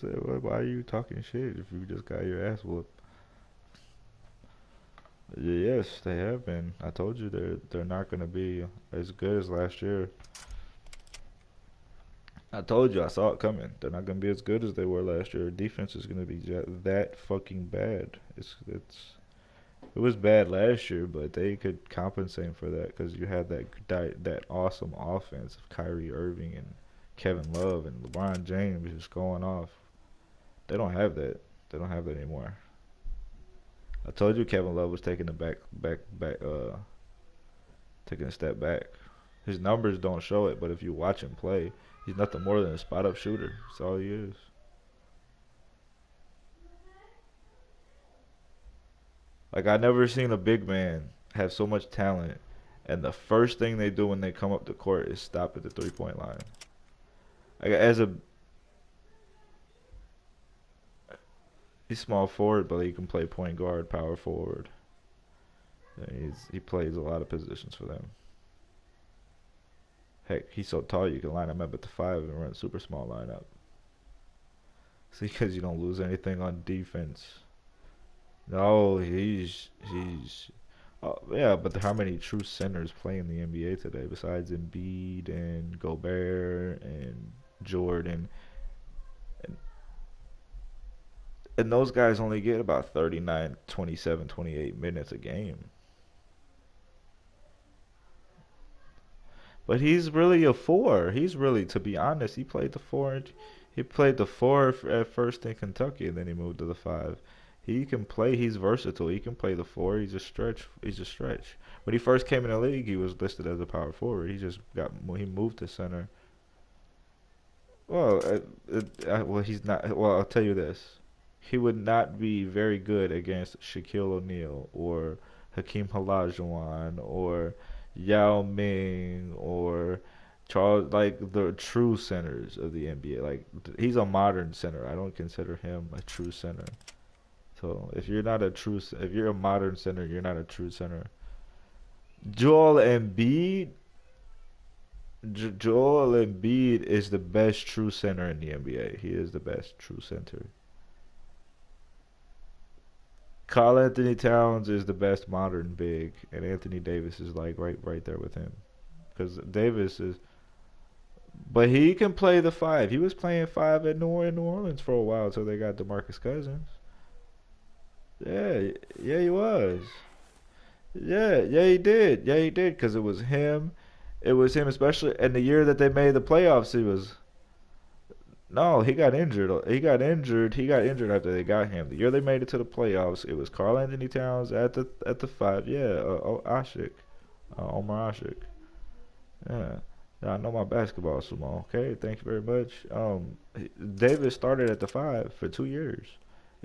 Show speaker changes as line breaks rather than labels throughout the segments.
said, why are you talking shit if you just got your ass whooped? Yes, they have been. I told you they're not gonna be as good as last year. I told you I saw it coming. They're not gonna be as good as they were last year. Defense is gonna be that fucking bad. It was bad last year, but they could compensate for that because you had that awesome offense of Kyrie Irving and Kevin Love and LeBron James just going off. They don't have that. They don't have that anymore. I told you Kevin Love was taking a taking a step back. His numbers don't show it, but if you watch him play, he's nothing more than a spot up shooter. That's all he is. Like I never seen a big man have so much talent, and the first thing they do when they come up the court is stop at the 3 point line. Like as a he's small forward, but he can play point guard, power forward. He plays a lot of positions for them. Heck, he's so tall you can line him up at the 5 and run super small lineup. See, because you don't lose anything on defense. No, he's. Oh, yeah, but how many true centers play in the NBA today besides Embiid and Gobert and Jordan? And, and those guys only get about 39, 27, 28 minutes a game. But he's really a four. He's really, to be honest, he played the four. He played the four at first in Kentucky, and then he moved to the 5. He can play. He's versatile. He can play the four. He's a stretch. He's a stretch. When he first came in the league, he was listed as a power forward. He moved to center. Well, well, he's not. Well, I'll tell you this. He would not be very good against Shaquille O'Neal or Hakeem Olajuwon or Yao Ming or Charles, like the true centers of the NBA. Like he's a modern center. I don't consider him a true center. So if you're a modern center, you're not a true center. Joel Embiid, Joel Embiid is the best true center in the NBA. He is the best true center. Karl Anthony Towns is the best modern big, and Anthony Davis is like right there with him. Because Davis is, but he can play the 5. He was playing 5 at New Orleans for a while until they got DeMarcus Cousins. Yeah, yeah, he was. Yeah, he did. Yeah, he did. Because it was him. It was him, especially in the year that they made the playoffs. He was no, he got injured. He got injured after they got him. The year they made it to the playoffs, it was Karl Anthony Towns at the 5. Yeah, Ashik, Omar Ashik. Yeah. Yeah, I know my basketball, Sumo. Okay, thank you very much. Davis started at the 5 for 2 years.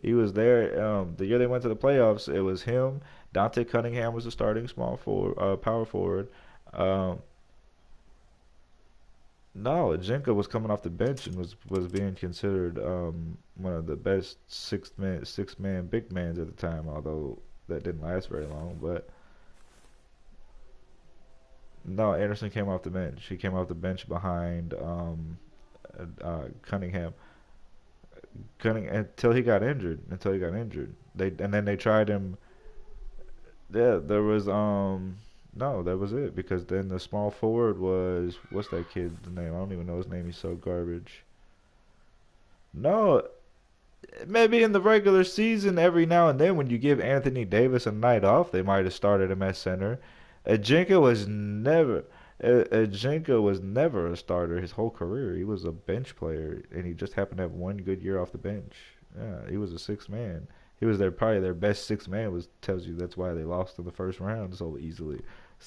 He was there. The year they went to the playoffs, it was him. Dante Cunningham was the starting small forward, power forward. Um, no, Jenka was coming off the bench and was being considered one of the best six man big mans at the time. Although that didn't last very long, but no, Anderson came off the bench. He came off the bench behind Cunningham. Until he got injured. Until he got injured. Then they tried him. Yeah, there was no, that was it because then the small forward was what's that kid's name? I don't even know his name. He's so garbage. No, maybe in the regular season every now and then when you give Anthony Davis a night off, they might have started him at center. Ajinka was never Ajinka was never a starter his whole career. He was a bench player, and he just happened to have one good year off the bench. Yeah, he was a six man. He was probably their best six man. Was tells you that's why they lost in the first round so easily.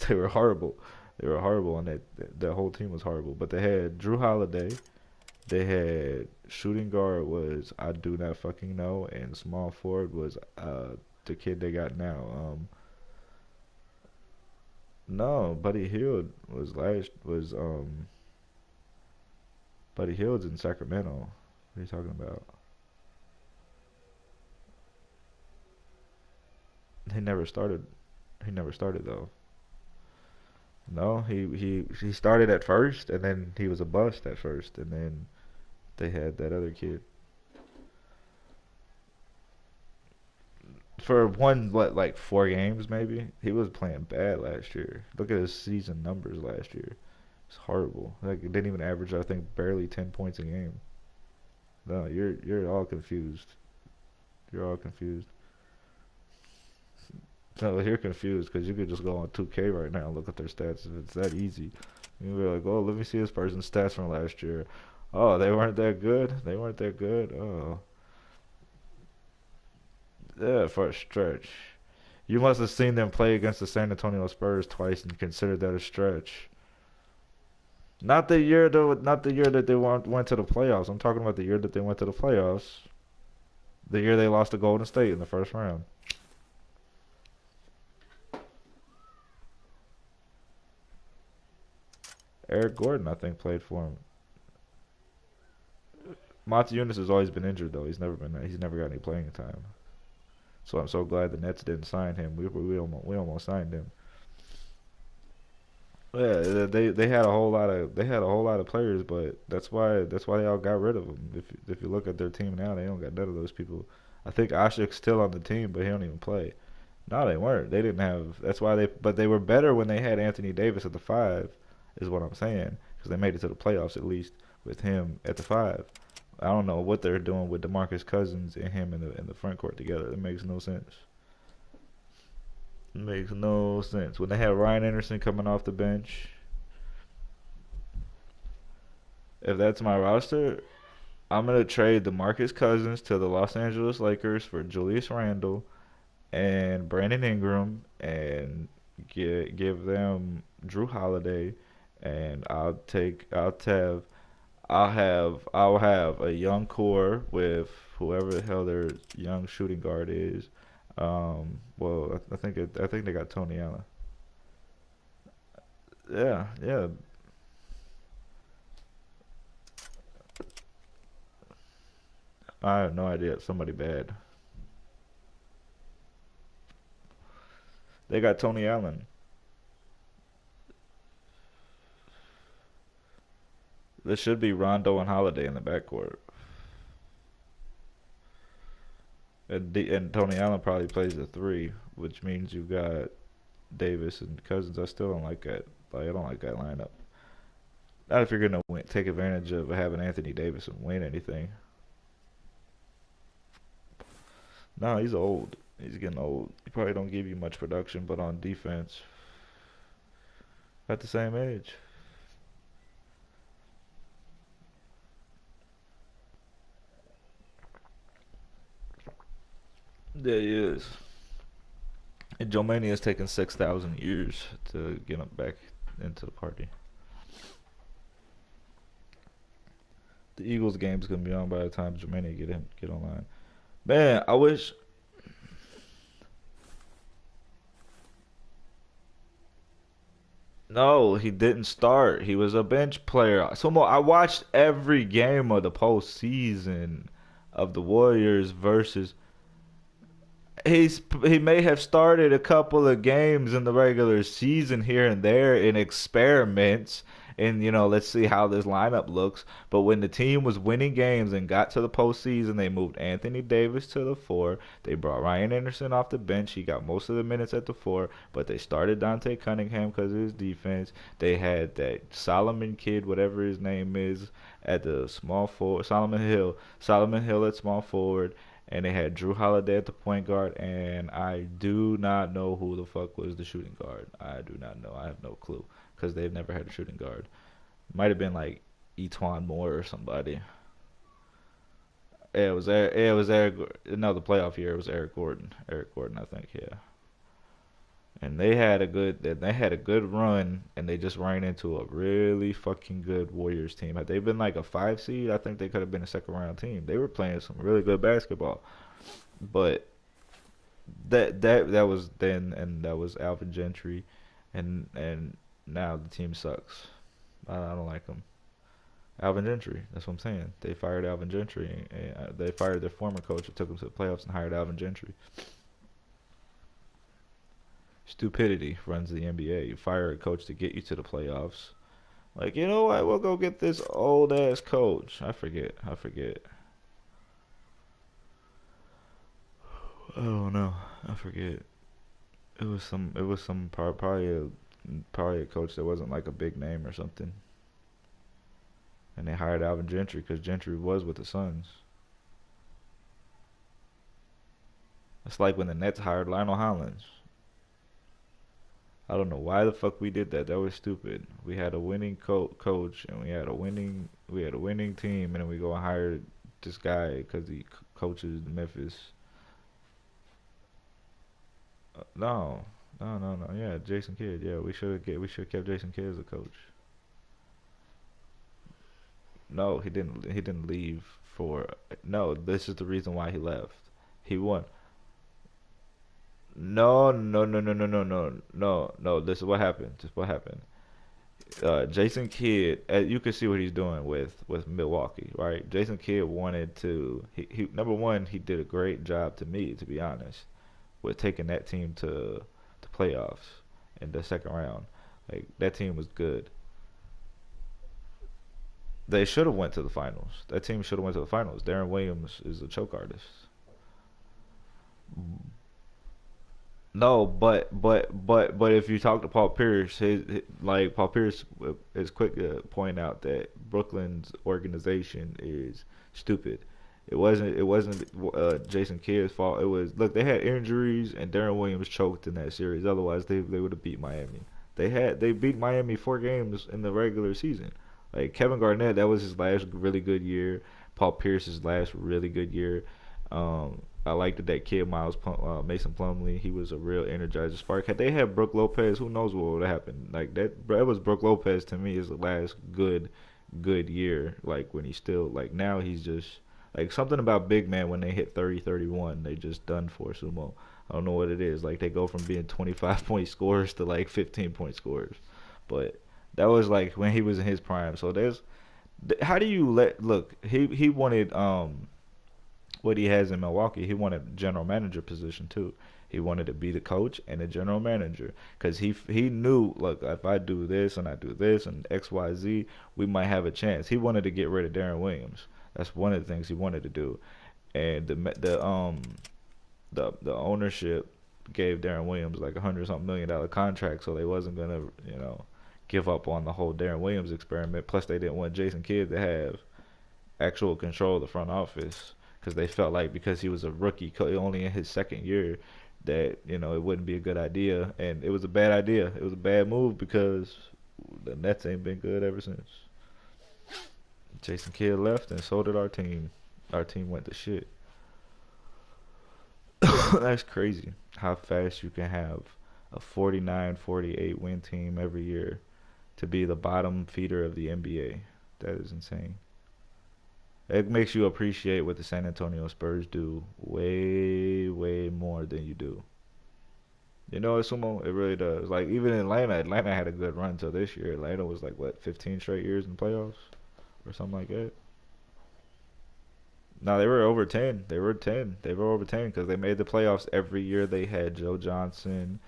They were horrible. They were horrible, and that whole team was horrible. But they had Drew Holiday. They had shooting guard was I do not fucking know, and small forward was the kid they got now. No, Buddy Hield's in Sacramento. What are you talking about? He never started. He never started though. No, he started at first, and then he was a bust at first, and then they had that other kid. for one, what, like 4 games maybe. He was playing bad last year. Look at his season numbers last year. It's horrible. Like it didn't even average, I think, barely 10 points a game. No, you're all confused. You're all confused. No, you're confused because you could just go on 2K right now and look at their stats if it's that easy. You'll be like, oh, let me see this person's stats from last year. Oh, they weren't that good. They weren't that good. Oh, yeah, for a stretch. You must have seen them play against the San Antonio Spurs twice and considered that a stretch. Not the year though. Not the year that they went to the playoffs. I'm talking about the year that they went to the playoffs. The year they lost to Golden State in the first round. Eric Gordon, I think, played for him. Monty has always been injured though. He's never got any playing time. So I'm so glad the Nets didn't sign him. We almost signed him. Yeah, they had a whole lot of players, but that's why they all got rid of them. If you look at their team now, they don't got none of those people. I think Ashik's still on the team, but he don't even play. No, they weren't. They didn't have. That's why but they were better when they had Anthony Davis at the five, is what I'm saying, because they made it to the playoffs at least with him at the five. I don't know what they're doing with DeMarcus Cousins and him in the front court together. It makes no sense. It makes no sense. When they have Ryan Anderson coming off the bench, if that's my roster, I'm gonna trade DeMarcus Cousins to the Los Angeles Lakers for Julius Randle and Brandon Ingram and give them Drew Holiday, and I'll have a young core with whoever the hell their young shooting guard is. Well, I think they got Tony Allen. Yeah, yeah. I have no idea. Somebody bad. They got Tony Allen. There should be Rondo and Holiday in the backcourt, and Tony Allen probably plays the three, which means you got Davis and Cousins. I still don't like that. Like I don't like that lineup. Not if you're gonna take advantage of having Anthony Davis and win anything. No, he's old. He's getting old. He probably don't give you much production, but on defense, at the same age. Yeah, he is. And Joe Mania has taken 6,000 years to get him back into the party. The Eagles game's gonna be on by the time Jermaine get online. Man, I wish. No, he didn't start. He was a bench player. So I watched every game of the postseason of the Warriors versus. He may have started a couple of games in the regular season here and there in experiments, and let's see how this lineup looks. But when the team was winning games and got to the postseason, they moved Anthony Davis to the four. They brought Ryan Anderson off the bench. He got most of the minutes at the four, but they started Dante Cunningham because of his defense. They had that Solomon kid, whatever his name is, at the small forward. Solomon Hill at small forward, and they had Drew Holiday at the point guard, and I do not know who the fuck was the shooting guard. I do not know. I have no clue because they've never had a shooting guard. Might have been like Etwan Moore or somebody. Yeah, it was Eric. Yeah, it was Eric. No, the playoff year it was Eric Gordon. Eric Gordon, I think. Yeah. And they had a good run, and they just ran into a really fucking good Warriors team. Had they been like a 5 seed, I think they could have been a second round team. They were playing some really good basketball, but that was then, and that was Alvin Gentry, and now the team sucks. I don't like them. Alvin Gentry. That's what I'm saying. They fired Alvin Gentry, and they fired their former coach and took them to the playoffs and hired Alvin Gentry. Stupidity runs the NBA. You fire a coach to get you to the playoffs. Like, you know what? We'll go get this old ass coach. I forget. I don't know. I forget. It was some probably a coach that wasn't like a big name or something. And they hired Alvin Gentry because Gentry was with the Suns. It's like when the Nets hired Lionel Hollins. I don't know why the fuck we did that. That was stupid. We had a winning coach and we had a winning team, and then we go and hire this guy because he coaches Memphis. No, no. Yeah, Jason Kidd. Yeah, we should have kept Jason Kidd as a coach. No, he didn't leave for. No, this is the reason why he left. He won. No. This is what happened. This is what happened. Jason Kidd, you can see what he's doing with Milwaukee, right? Jason Kidd wanted to. He number one, he did a great job to me, to be honest, with taking that team to playoffs in the second round. Like that team was good. They should have went to the finals. That team should have went to the finals. Darren Williams is a choke artist. No, but if you talk to Paul Pierce, like Paul Pierce is quick to point out that Brooklyn's organization is stupid. It wasn't Jason Kidd's fault. It was look they had injuries and Darren Williams choked in that series. Otherwise they would have beat Miami. They beat Miami 4 games in the regular season. Like Kevin Garnett, that was his last really good year. Paul Pierce's last really good year. I liked that kid Mason Plumlee. He was a real energizer spark. Had they had Brooke Lopez, who knows what would have happened? Like that was Brooke Lopez to me is the last good year. Like when he's still like now he's just like something about big man when they hit 30, 31, they just done for sumo. I don't know what it is. Like they go from being 25-point scorers to like 15-point scorers. But that was like when he was in his prime. So there's how do you let look? He wanted what he has in Milwaukee. He wanted general manager position too. He wanted to be the coach and the general manager because he knew look if I do this and I do this and X Y Z we might have a chance. He wanted to get rid of Darren Williams. That's one of the things he wanted to do. And the ownership gave Darren Williams like $100-something million contract, so they wasn't gonna give up on the whole Darren Williams experiment. Plus, they didn't want Jason Kidd to have actual control of the front office because they felt like because he was a rookie, only in his second year, that it wouldn't be a good idea, and it was a bad idea. It was a bad move because the Nets ain't been good ever since. Jason Kidd left, and so did our team. Our team went to shit. That's crazy how fast you can have a 49, 48 win team every year to be the bottom feeder of the NBA. That is insane. It makes you appreciate what the San Antonio Spurs do way, way more than you do. You know, Sumo, it really does. Like even Atlanta had a good run till this year. Atlanta was like what, 15 straight years in playoffs or something like that. No, they were over 10. They were 10. They were over 10 because they made the playoffs every year. They had Joe Johnson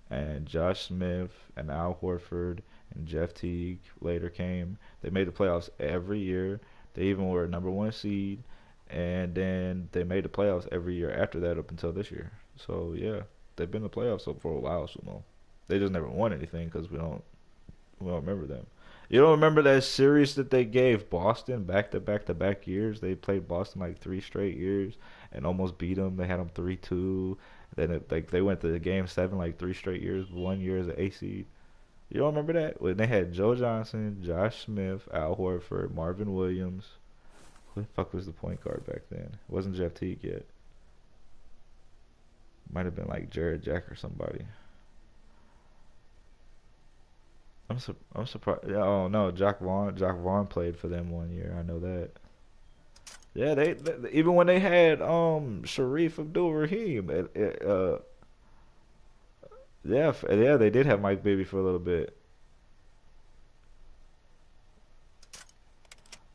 and Josh Smith and Al Horford and Jeff Teague later came. They made the playoffs every year. They even were number one seed, and then they made the playoffs every year after that up until this year. So yeah, they've been in the playoffs for a while. Sumo. They just never won anything because we don't remember them. You don't remember that series that they gave Boston back to back to back years? They played Boston like 3 straight years and almost beat them. They had them 3-2. Then like they went to game seven like 3 straight years. 1 year as an A seed. You don't remember that when they had Joe Johnson, Josh Smith, Al Horford, Marvin Williams. Who the fuck was the point guard back then? It wasn't Jeff Teague yet. Might have been like Jared Jack or somebody. I'm surprised. Yeah, oh no, Jack Vaughn played for them 1 year. I know that. Yeah, they even when they had Sharif Abdul-Rahim, yeah, yeah, they did have Mike Bibby for a little bit.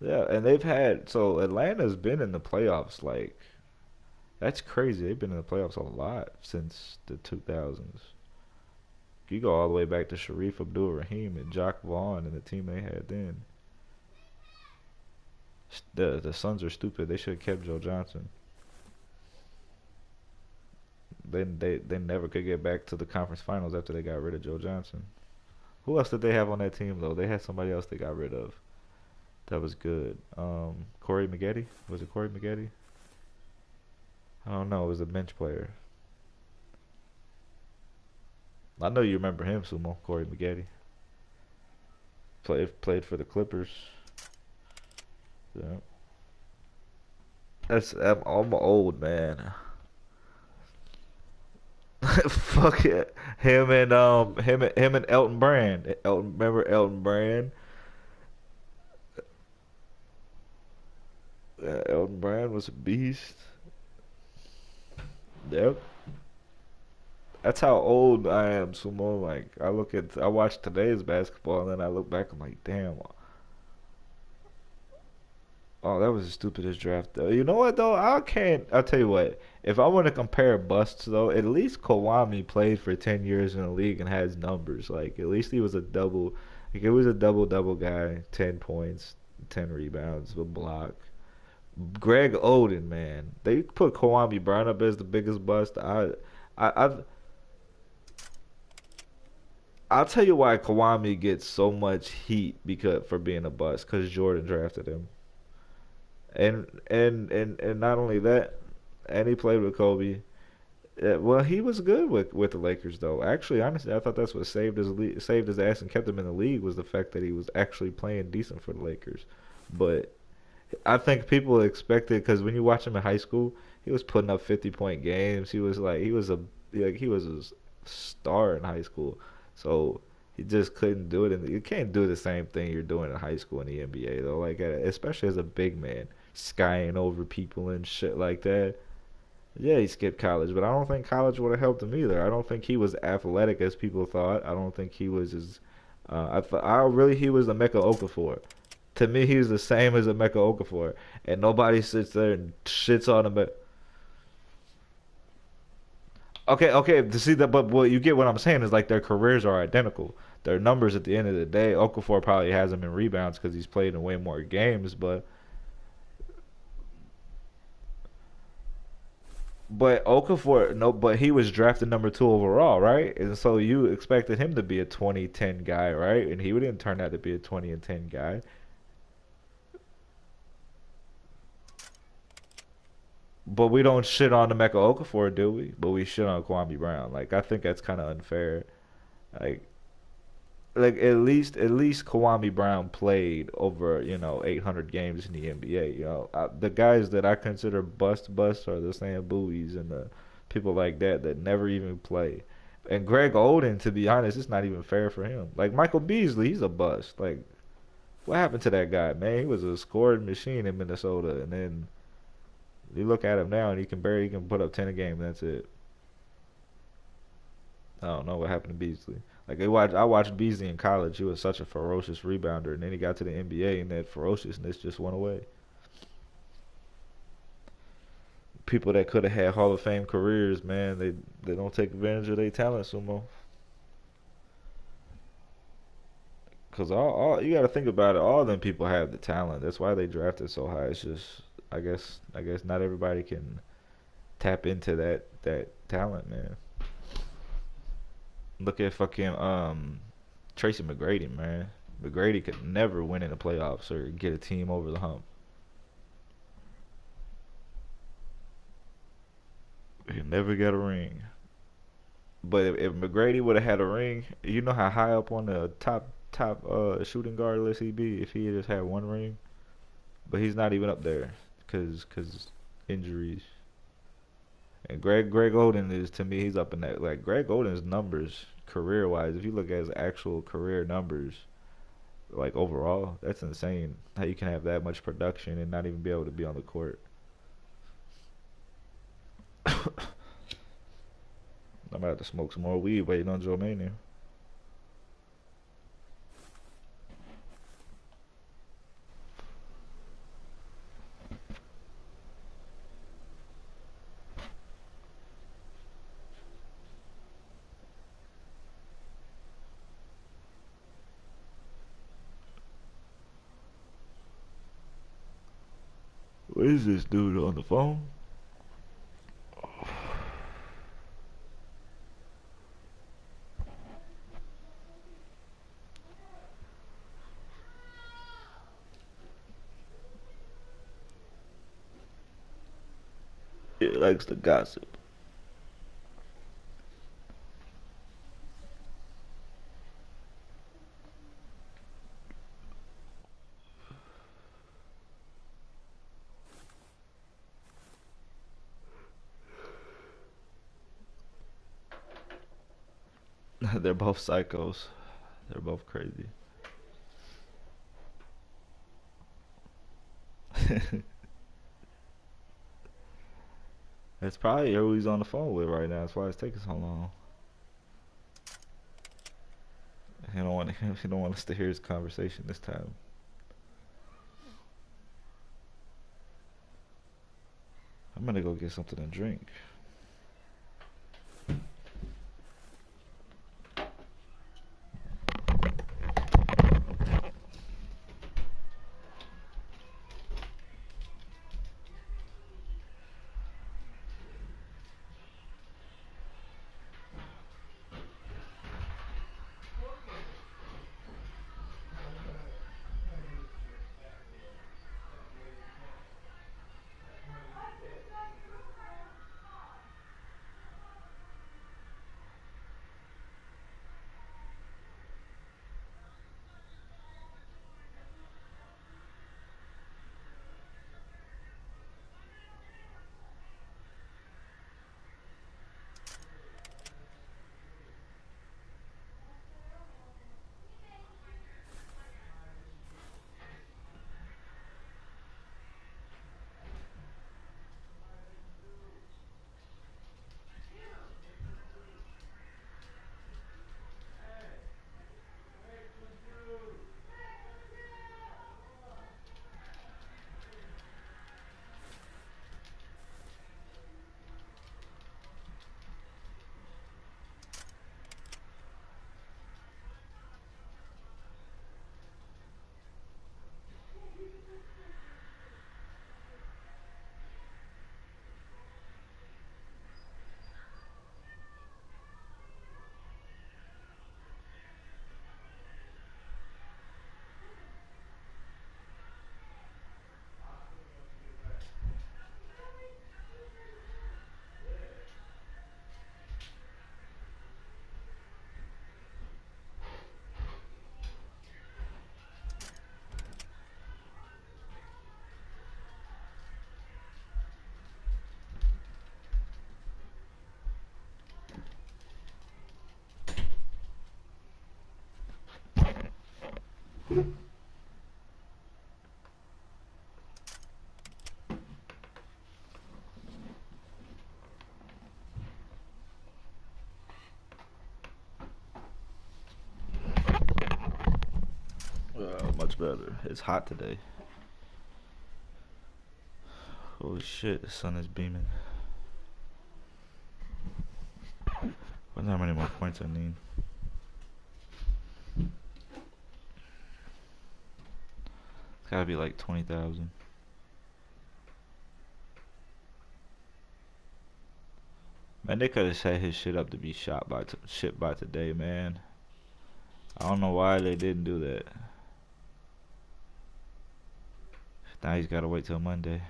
Yeah, and they've had so Atlanta's been in the playoffs like that's crazy. They've been in the playoffs a lot since the 2000s. You go all the way back to Sharif Abdul-Rahim and Jock Vaughn and the team they had then. The Suns are stupid. They should have kept Joe Johnson. They never could get back to the conference finals after they got rid of Joe Johnson. Who else did they have on that team though? They had somebody else they got rid of that was good. Corey Maggette? Was it Corey Maggette? I don't know. It was a bench player. I know you remember him, Sumo. Corey Maggette. Played for the Clippers. Yeah. I'm old, man. Fuck it. Him and Elton Brand. Remember Elton Brand? Elton Brand was a beast. Yep. That's how old I am, Sumo. Like I watch today's basketball and then I look back, I'm like, damn. Oh, that was the stupidest draft though. You know what though? I'll tell you what. If I want to compare busts though, at least Kawhi played for 10 years in the league and has numbers. Like at least he was a double. Like it was a double guy, 10 points, 10 rebounds, a block. Greg Oden, man, they put Kawhi Brown up as the biggest bust. I, I'll tell you why Kawhi gets so much heat because for being a bust because Jordan drafted him. And not only that, and he played with Kobe. Well, he was good with the Lakers though. Actually, honestly, I thought that's what saved his ass and kept him in the league was the fact that he was actually playing decent for the Lakers. But I think people expected because when you watch him in high school, he was putting up 50-point games. He was a star in high school. So he just couldn't do it. And you can't do the same thing you're doing in high school in the NBA though. Like especially as a big man, skying over people and shit like that. Yeah, he skipped college, but I don't think college would have helped him either. I don't think he was athletic as people thought. I don't think he was as. I really he was the Mecca Okafor. To me, he was the same as a Mecca Okafor, and nobody sits there and shits on him. But okay, to see that, but what you get what I'm saying is like their careers are identical. Their numbers at the end of the day, Okafor probably has him in rebounds because he's played in way more games, but Okafor, no, but he was drafted number two overall, right? And so you expected him to be a 20-10 guy, right? And he didn't turn out to be a 20 and 10 guy. But we don't shit on the Mecca Okafor, do we? But we shit on Kwame Brown. Like I think that's kind of unfair. Like at least Kawhi Brown played over 800 games in the NBA. The guys that I consider bust are the Sam Bowies and the people like that never even play. And Greg Oden, to be honest, it's not even fair for him. Like Michael Beasley, he's a bust. Like what happened to that guy, man? He was a scoring machine in Minnesota, and then you look at him now, and he can put up 10 a game. And that's it. I don't know what happened to Beasley. Like I watched Beasley in college. He was such a ferocious rebounder, and then he got to the NBA, and that ferociousness just went away. People that could have had Hall of Fame careers, man, they don't take advantage of their talent, Sumo. Cause all you got to think about it. All them people have the talent. That's why they drafted so high. It's just I guess not everybody can tap into that talent, man. Look at fucking Tracy McGrady, man. McGrady could never win in the playoffs or get a team over the hump. He never got a ring. But if McGrady would have had a ring, you know how high up on the top shooting guard list he'd be if he had just had one ring. But he's not even up there because injuries. And Greg Oden is to me he's up in that like Greg Oden's numbers career wise. If you look at his actual career numbers, like overall, that's insane. How you can have that much production and not even be able to be on the court. I'm about to smoke some more weed waiting on Joe Mania. What is this dude on the phone? likes to gossip. They're both psychos. They're both crazy. It's probably who he's on the phone with right now. That's why it's taking so long. He don't want us to hear his conversation this time. I'm gonna go get something to drink. Much better. It's hot today. Holy shit, the sun is beaming. Wonder how many more points I need. It's gotta be like 20,000. Man, they could have set his shit up to be shipped by today, man. I don't know why they didn't do that. Now he's gotta wait till Monday.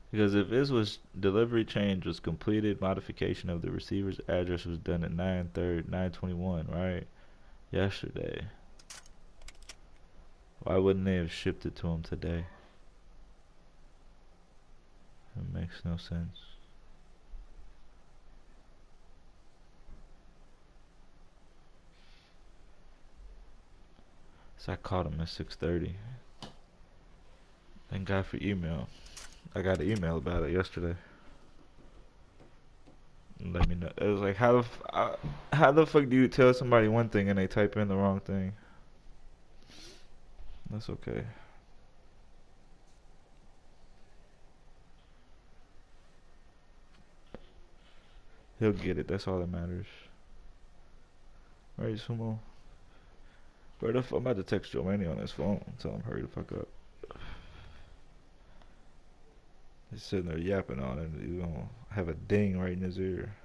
Because if this was delivery change was completed, modification of the receiver's address was done at 9/3/9/21, right? Yesterday. Why wouldn't they have shipped it to him today? It makes no sense. So I called him at 6:30. Thank God for email. I got an email about it yesterday. Let me know. It was like, how the fuck do you tell somebody one thing and they type in the wrong thing? That's okay. He'll get it. That's all that matters. Alright, Sumo. Where the fuck? I'm about to text Joanny on his phone. Tell him hurry the fuck up. He's sitting there yapping on it. You gonna have a ding right in his ear.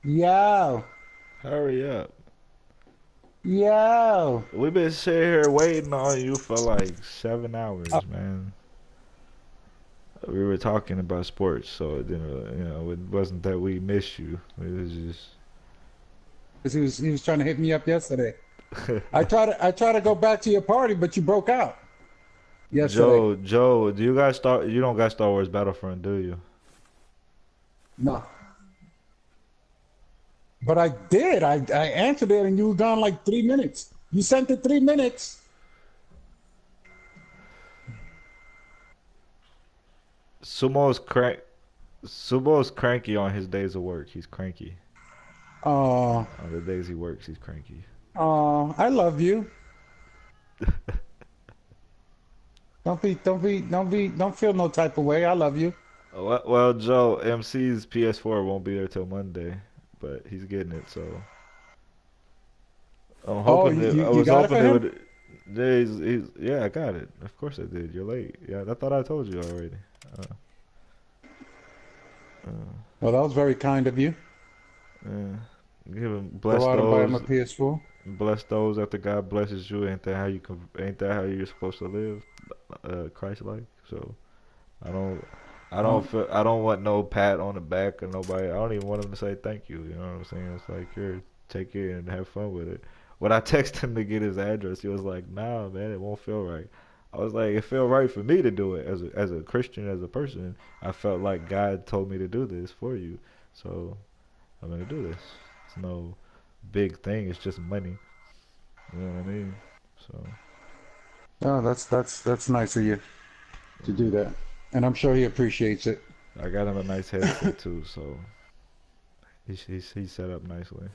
Yo,
Hurry up.
yo.
We've been sitting here waiting on you for like 7 hours, man. We were talking about sports, so it didn't really, it wasn't that we missed you. It was just.
Because he was trying to hit me up yesterday. I try to go back to your party, but you broke out yesterday.
Joe, do you guys start? You don't got Star Wars Battlefront, do you?
No, but I did. I answered it, and you were gone like 3 minutes. You sent it 3 minutes.
Sumo's crank. Sumo's cranky on his days of work. He's cranky
Oh,
on the days he works. He's cranky.
oh, I love you. Don't feel no type of way. I love you.
Well, Joe, MC's PS4 won't be there till Monday, but he's getting it. So I'm
Oh,
hoping that I
you
was
got it
hoping
for
it
him?
would. Yeah, yeah, I got it. Of course I did. You're late. Yeah, I thought I told you already. Uh, uh,
Well, that was very kind of you.
yeah. Give him
Go out and buy him a PS4.
bless those after God blesses you. Ain't that how you're supposed to live, Christ like? So I don't,
Oh,
I don't want no pat on the back or nobody. I don't even want him to say thank you. You know what I'm saying? It's like here, take it and have fun with it. When I texted him to get his address, he was like, "Nah, man, it won't feel right." I was like, "It felt right for me to do it as a Christian, as a person. I felt like God told me to do this for you, so I'm gonna do this. It's no big thing. It's just money. You know what I mean? So
oh, that's nice of you to do
yeah.
that, and I'm sure he appreciates it.
I got him a nice headset too, so he's set up nicely.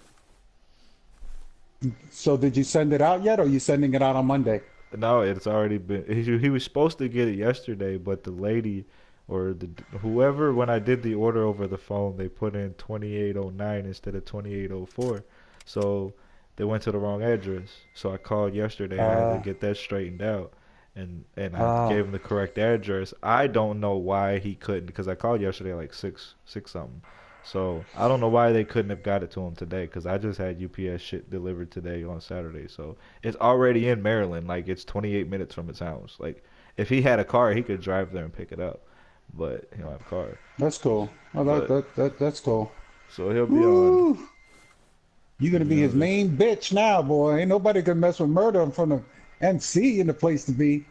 So did you send it out yet, or are you sending it out on Monday?
No, it's already been. He was supposed to get it yesterday, but the lady or the whoever when I did the order over the phone, they put in 2809 instead of 2804, so they went to the wrong address. So I called yesterday and I had to
Uh,
get that straightened out, and I
oh,
gave him the correct address. I don't know why he couldn't because I called yesterday like six something. So I don't know why they couldn't have got it to him today because I just had UPS shit delivered today on Saturday. So it's already in Maryland. Like it's 28 minutes from his house. Like if he had a car, he could drive there and pick it up. But he don't have a car.
that's cool. Oh,
But
that's cool.
so he'll be on.
Woo! You're
He'll
gonna
be
be his
on this.
main bitch now, boy. Ain't nobody gonna mess with murder in front of MC in the place to be.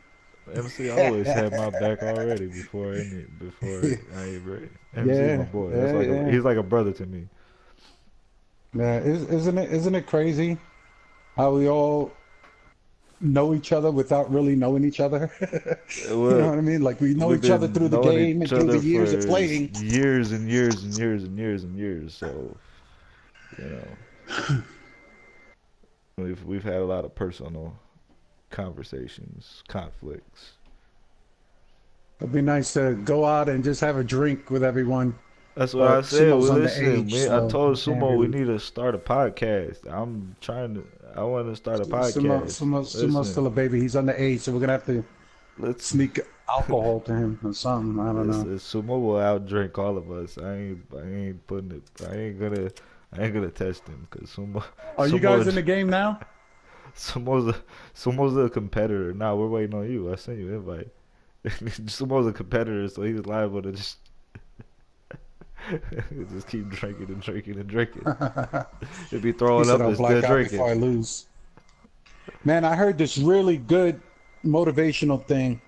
MC always had my back already before I ain't ready. MC is my
Yeah,
boy. That's
yeah,
like
yeah.
he's like a brother to me.
Yeah, isn't it crazy how we all know each other without really knowing each other? You know
Well,
what I mean? Like we know
we've
each other
been
through the
knowing
game
each
and through the
other
years of
for
playing.
years and years and years and years and years. So you know, we've had a lot of personal conversations, conflicts.
It'd be nice to go out and just have a drink with everyone
That's what I
but
said.
Sumo's
Well, listen,
underage,
me, I
so
told
he can't
Sumo we
really.
need to start a podcast. I want to start a podcast.
Sumo's
Listen,
still a baby. He's underage, so we're gonna have to
let's
sneak alcohol to him or something. I don't know.
listen. Sumo will outdrink all of us. I ain't putting it. I ain't gonna test him because
Are you guys
Sumo,
in the game now?
Sumo's a, Sumo's a competitor. Nah, we're waiting on you. I sent you an invite. Sumo's a competitor, so he's liable to just just keep drinking and drinking and drinking. If he
He
throwing
said
up,
I'll
and still
black out
drinking.
before I lose. Man, I heard this really good motivational thing.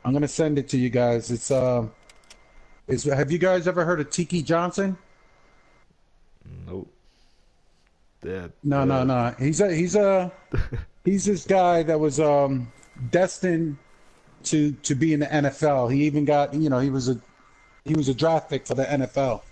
I'm gonna send it to you guys. It's have you guys ever heard of Tiki Johnson?
Nope. That
No, no, no. He's this guy that was destined to be in the NFL. He even got, he was a draft pick for the NFL.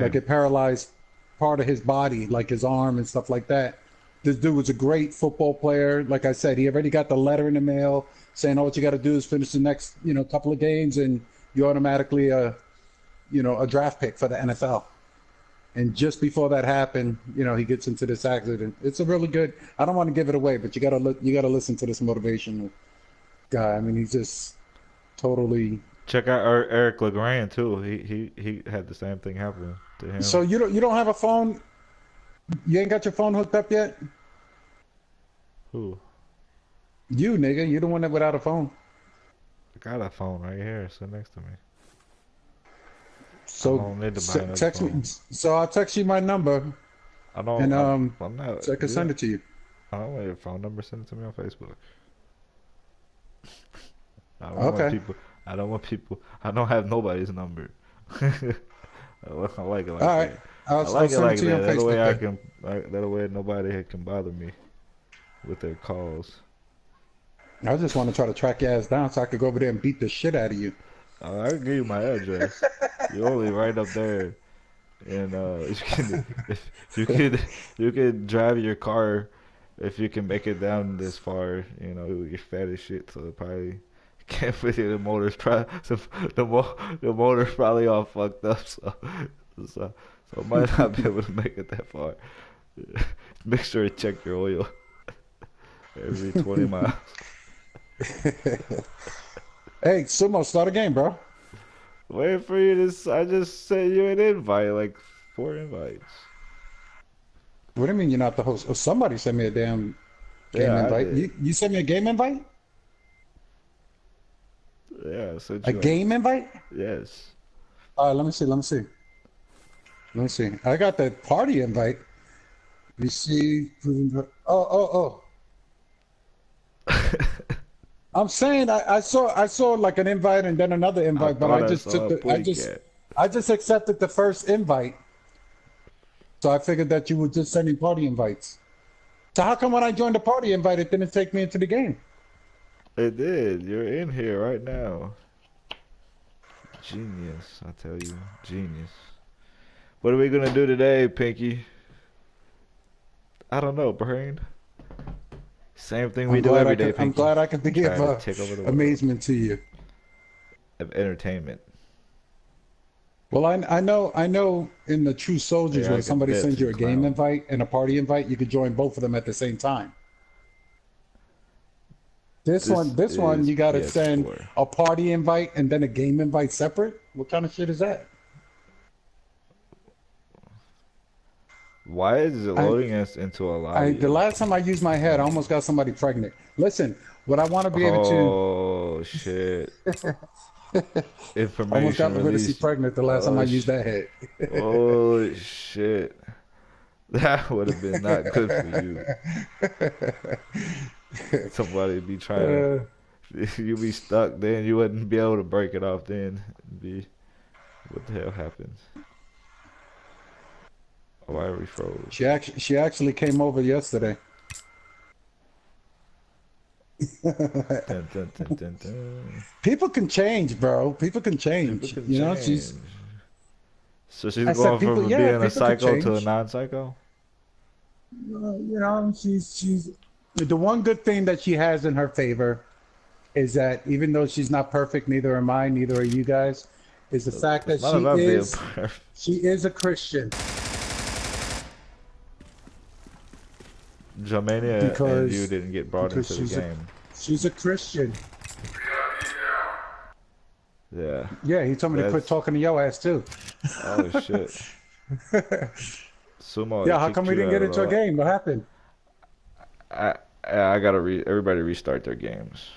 Like
damn.
it paralyzed part of his body, like his arm and stuff like that. This dude was a great football player. Like I said, he already got the letter in the mail saying, "Oh, what you got to do is finish the next, couple of games, and you automatically, a draft pick for the NFL." And just before that happened, he gets into this accident. It's a really good. I don't want to give it away, but you gotta listen to this motivational guy. I mean, he's just totally.
Check out Eric LeGrand too. He had the same thing happen to him.
So you don't have a phone? You ain't got your phone hooked up yet?
Who?
You nigga, you the one that without a phone.
I got a phone right here, sit next to me. I
So
don't need to buy another
text me.
phone.
So I'll text you my number
I don't.
and
I'm not.
so I can
Yeah.
send it to you.
I don't want your phone number. Send it to me on Facebook. I don't want
Okay.
people. I don't want people. I don't have nobody's number. I like it
All
like
right.
that.
I'll
I like it
send it
like
to you
that.
on
That way
Facebook
I
then.
can. That way nobody can bother me with their calls.
I just want to try to track your ass down so I could go over there and beat the shit out of you.
I can give you my address. You're only right up there, and if you can drive your car if you can make it down this far. You're fat as shit, so it probably can't fit in the motor's probably the motor's probably all fucked up. So I might not be able to make it that far. Make sure to check your oil every 20 miles.
Hey, Sumo, start a game, bro.
Wait for you to. I just sent you an invite, like 4 invites.
What do you mean you're not the host? Oh, somebody sent me a damn game
Yeah, I
invite.
did.
You sent me a game invite?
Yeah, I sent
A
you like
game invite?
yes.
All right, let me see. Let me see. Let me see. I got the party invite. Receive. Oh. I'm saying I saw like an invite and then another
I
invite, but
thought
I
I
just
saw
took
a
the
putty cat.
I just accepted the first invite. So I figured that you were just sending party invites. So how come when I joined the party invite it didn't take me into the game?
It did. You're in here right now. Genius, I tell you, genius. What are we gonna do today, Pinky? I don't know, brain. Same thing we do every day,
I'm
Pinky.
glad I can be of
Trying to take over the world
amazement to you.
of entertainment.
Well, I know in the True Soldiers
Yeah, I
when
can
somebody
bet
sends
you
you a game
clown.
invite and a party invite, you could join both of them at the same time.
This
This one,
is
you got to send
PS4.
a party invite and then a game invite separate. What kind of shit is that?
Why is it
I,
loading us into a lobby
the
of
last time I used my head, I almost got somebody pregnant. Listen, what I want to be able to,
Oh shit.
almost got
Information
Lavidacy
released.
pregnant the last time I
Oh
used
sh
that head.
oh shit. That would have been not good for you. Somebody be trying
Uh,
to you be stuck then you wouldn't be able to break it off then. Be what the hell happens? Oh, I refroze.
she actually came over yesterday.
Dun, dun, dun, dun, dun.
People can change, bro. People can
People
change.
can
You know,
change. So she's
I said
going
people,
from
yeah,
being a
people could
psycho to a
change.
non-psycho?
She's The one good thing that she has in her favor is that even though she's not perfect, neither am I, neither are you guys, is the fact
It's
that
not about being perfect.
she is a Christian
Germania and you
because
didn't get brought into the game.
she's a Christian.
Yeah,
Yeah, he told me to quit
that's
talking to your ass too.
oh shit. Sumo
Yeah, how come
kicked
we
you
didn't
out
get
of
into a
the.
game? What happened?
I gotta everybody restart their games.